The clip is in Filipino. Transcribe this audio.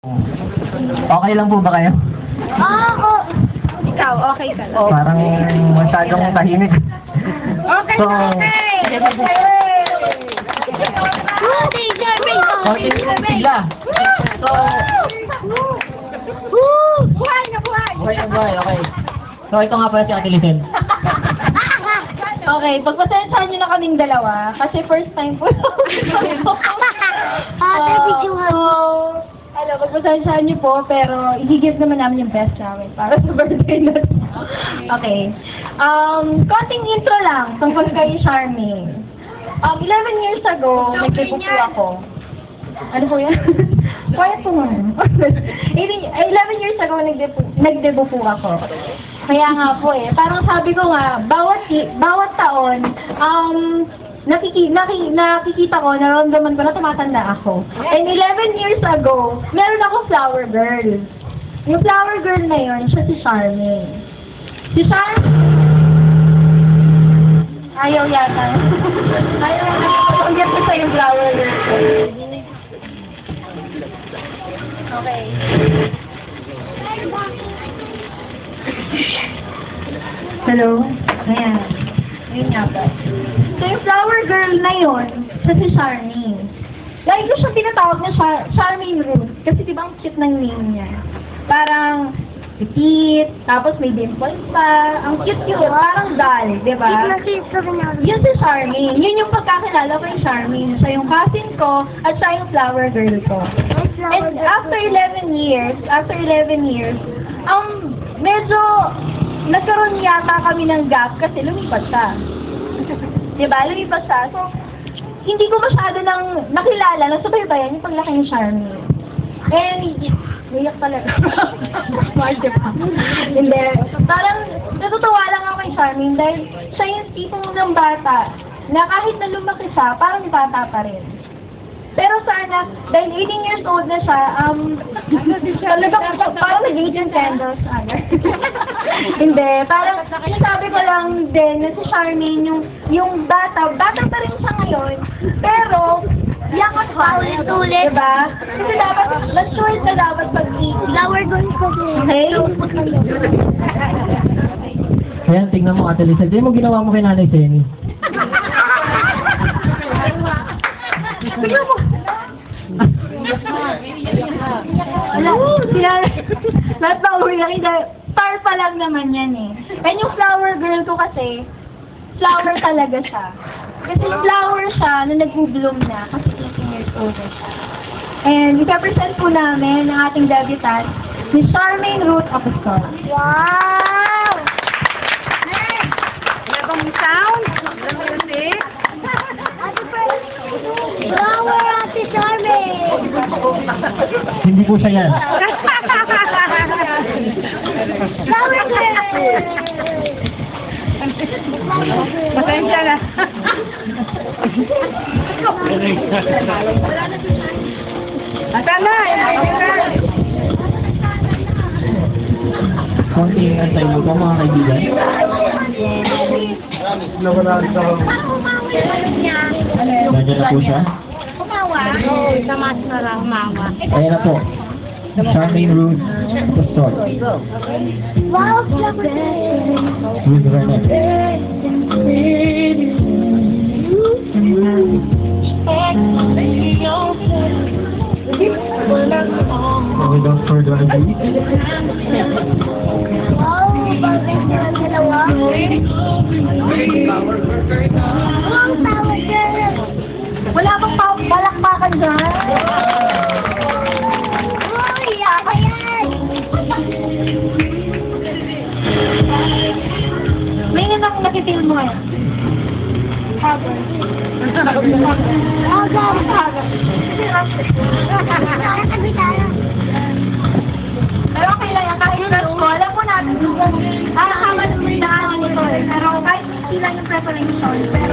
Okay lang po ba kayo? Oo. Ikaw, okay ka lang. Parang masyadong tahimik. Okay, So, okay. konting sigla. So, Buhay na buhay! okay lang ba? Okay. So, ito nga pala si Ate Lizelle. Okay, pagpasensyahan nyo na kaming dalawa, kasi first time po. Ate, videohan mo. Hello, pagpasensyahan nyo po, pero i-give naman namin yung best namin para sa birthday natin. Okay. Konting intro lang tungkol kay Charmaine. 11 years ago, nag-debut po ako. Ano po yan? Quiet po nga. 11 years ago, nag-debut po ako. Kaya nga po parang sabi ko nga, bawat taon, nakikita ko, nararamdaman ko na tumatanda ako. And 11 years ago, meron ako flower girl. Yung flower girl na yun, siya si Charmaine. Si Charmaine, ayaw yata. Ayaw yata. Ulit ko sa yung flower girl. Okay. Hello? Ayan. Ayun nga ba. So, yung flower girl na yun, sa si Charmaine. Lagi ko siya tinatawag na Charmaine Ruth. Kasi diba ang cute ng name niya. Parang petite, tapos may dimples pa. Ang cute yun. Parang doll, diba? Yun si Charmaine. Yun yung pagkakilala ko yung Charmaine. Siya yung cousin ko, at siya yung flower girl ko. And after 11 years, medyo nagkaroon yata kami ng gap kasi lumipat siya. Diba? Lumipat siya. So, hindi ko masyado nang nakilala, nasubaybayan yung paglaki ni Charmaine. And, iyak talaga. Smart, diba? Hindi. Parang, natutuwa lang ako kay Charmaine dahil siya yung tipong ng bata na kahit na lumaki siya, parang bata pa rin. Pero sana, dahil 18 years old na siya, talagang parang nag-agent candles, Hindi, parang sinasabi ko lang din na si Charmaine, yung bata pa rin siya ngayon, pero, yakot pa ulit, diba? Kasi dapat, matured na dapat pag-ibig. Flower girl ko din. Okay? Ayan, tingnan mo Ate Lizelle. Di mo ginawa mo kay Nanay Senny. Tignan mo. Wala. Lahat pa uwi star pa lang naman yan And yung flower girl ko kasi, flower talaga siya. Kasi flower siya na nag-bloom na kasi 18 years old na siya. And ipapresent po namin ang ating debutant, si Charmaine Ruth Apostol. Wow! Labang sound, the music. Flower, Ate Charmaine! Hindi po siya yan. Flower girl! Pasensya na. Asan na? Konting antay mo po mga kaibigan. Nandiyan na po siya. Umawa? Oo, sa mas na lang umawa. Ayan na po. Charmaine Ruth Apostol. Wow, flower girl! Ruth Vernet. And without further ado, Wow, bakit na dalawa? Wow, flower girl! Wala bang palakpakan dyan? Uy, ako yan! May nga nang nakifeel mo yan. Hagar. Pero okay lang yan, kahit crush ko, alam po natin, kama naman daan nito Pero kahit hindi lang yung preparation, pero